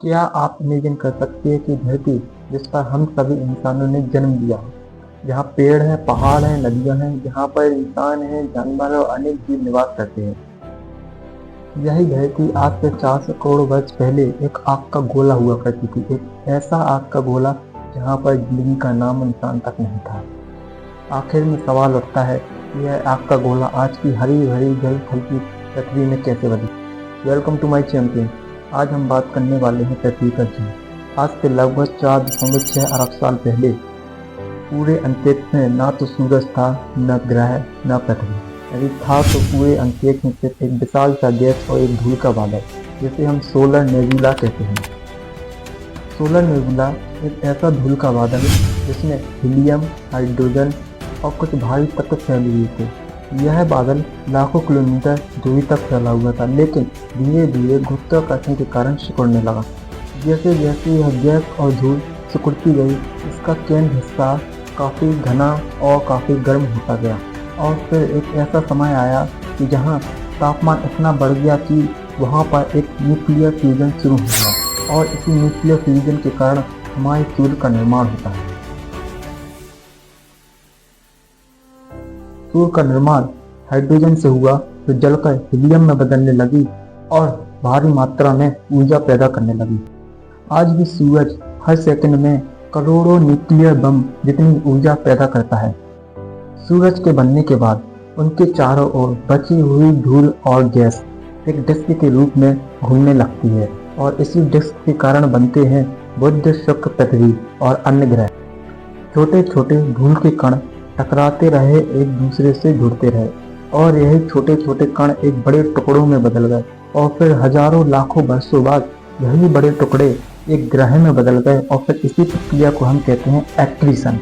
क्या आप इमेजिन कर सकते हैं कि धरती जिस पर हम सभी इंसानों ने जन्म लिया हो, जहाँ पेड़ हैं, पहाड़ हैं, नदियाँ हैं, जहाँ पर इंसान हैं, जानवर और अनेक जीव निवास करते हैं। यही धरती आज से 400 करोड़ वर्ष पहले एक आग का गोला हुआ करती थी, एक ऐसा आग का गोला जहाँ पर जिंदगी का नाम निशान तक नहीं था। आखिर में सवाल उठता है, यह आग का गोला आज की हरी भरी जल थल की पृथ्वी में कैसे बदला। Welcome to my champion. आज हम बात करने वाले हैं पृथ्वी का जन्म। आज से लगभग 4.6 अरब साल पहले पूरे अंतरिक्ष में ना तो सूरज था, न ग्रह, न पृथ्वी। यदि था तो पूरे अंतरिक्ष में सिर्फ एक विशाल सा गैस और एक धूल का बादल, जिसे हम सोलर नेबुला कहते हैं। सोलर नेबुला एक ऐसा धूल का बादल है जिसमें हीलियम, हाइड्रोजन और कुछ भारी तत्व फैले हुए थे। यह बादल लाखों किलोमीटर दूरी तक फैला हुआ था, लेकिन धीरे धीरे गुरुत्वाकर्षण के कारण सिकुड़ने लगा। जैसे जैसे यह गैस और धूल सिकुड़ती गई, इसका केंद्र हिस्सा काफ़ी घना और काफ़ी गर्म होता गया। और फिर एक ऐसा समय आया कि जहाँ तापमान इतना बढ़ गया कि वहाँ पर एक न्यूक्लियर फ्यूजन शुरू हो गया, और इसी न्यूक्लियर फ्यूजन के कारण हमारे सूर्य का निर्माण होता है। सूर्य का निर्माण हाइड्रोजन से हुआ, जो जलकर हीलियम में बदलने लगी और भारी मात्रा में ऊर्जा पैदा करने लगी। आज भी सूरज हर सेकंड में करोड़ों न्यूक्लियर बम जितनी ऊर्जा पैदा करता है। सूरज के बनने के बाद उनके चारों ओर बची हुई धूल और गैस एक डिस्क के रूप में घूमने लगती है, और इसी डिस्क के कारण बनते हैं बुध, शुक्र, पृथ्वी और अन्य ग्रह। छोटे छोटे धूल के कण टकराते रहे, एक दूसरे से जुड़ते रहे, और यही छोटे छोटे कण एक बड़े टुकड़ों में बदल गए, और फिर हजारों लाखों वर्षों बाद यही बड़े टुकड़े एक ग्रह में बदल गए। और फिर इसी प्रक्रिया को हम कहते हैं एक्रीशन।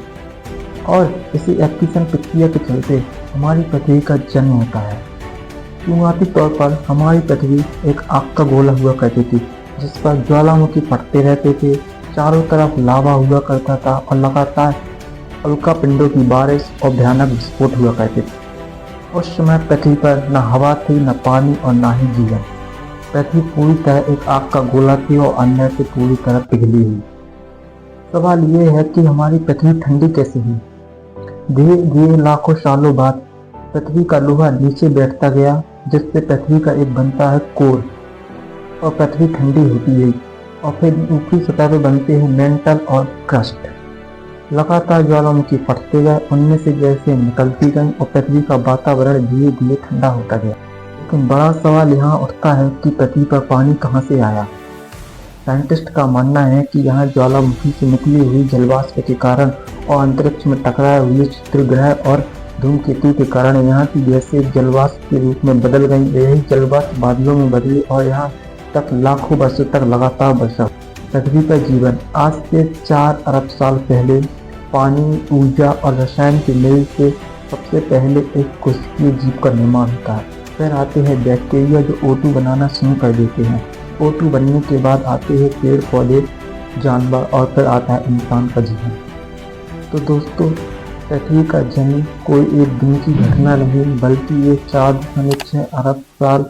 और इसी एक्रीशन प्रक्रिया के चलते हमारी पृथ्वी का जन्म होता है। शुरुआती तौर पर हमारी पृथ्वी एक आग का गोला हुआ करती थी, जिस पर ज्वालामुखी फटते रहते थे, चारों तरफ लावा हुआ करता था, और लगातार उल्का पिंडों की बारिश और भयानक विस्फोट हुआ करते थे। उस समय पृथ्वी पर न हवा थी, न पानी और न ही जीवन। पृथ्वी पूरी तरह एक आग का गोला थी और अंदर से पूरी तरह पिघली हुई। सवाल ये है कि हमारी पृथ्वी ठंडी कैसे हुई। धीरे धीरे लाखों सालों बाद पृथ्वी का लोहा नीचे बैठता गया, जिससे पृथ्वी का एक बनता है कोर, और पृथ्वी ठंडी होती गई। और फिर ऊपरी सतह पर बनते हैं मेंटल और क्रस्ट। लगातार ज्वालामुखी फटते गए, उनमें से गैसें निकलती गईं, और पृथ्वी का वातावरण धीरे धीरे ठंडा होता गया। लेकिन बड़ा सवाल यहाँ उठता है कि पृथ्वी पर पानी कहाँ से आया। साइंटिस्ट का मानना है कि यहाँ ज्वालामुखी से निकली हुई जलवाष्प के कारण और अंतरिक्ष में टकराए हुए क्षुद्र ग्रह और धूमकेतु के कारण यहाँ की गैसें जलवाष्प के रूप में बदल गईं। यही जलवाष्प बादलों में बदली, और यहाँ तक लाखों वर्षों तक लगातार वर्षा। पृथ्वी पर जीवन आज से 4 अरब साल पहले पानी, ऊर्जा और रसायन के मेल से सबसे पहले एक कोशिकीय जीव का निर्माण होता है। फिर आते हैं बैक्टीरिया, जो O2 बनाना शुरू कर देते हैं। O2 बनने के बाद आते हैं पेड़ पौधे, जानवर, और फिर आता है इंसान का जीवन। तो दोस्तों, पृथ्वी का जन्म कोई एक दिन की घटना नहीं, बल्कि ये 4.6 अरब साल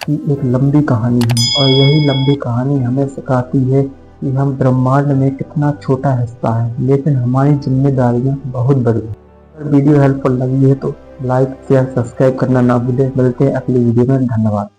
की एक लंबी कहानी है। और यही लंबी कहानी हमें सिखाती है कि हम ब्रह्मांड में कितना छोटा हिस्सा है, लेकिन हमारी जिम्मेदारियां बहुत बड़ी हैं। अगर वीडियो हेल्पफुल लगी है तो लाइक, शेयर, सब्सक्राइब करना ना भूलें। मिलते हैं अगली वीडियो में। धन्यवाद।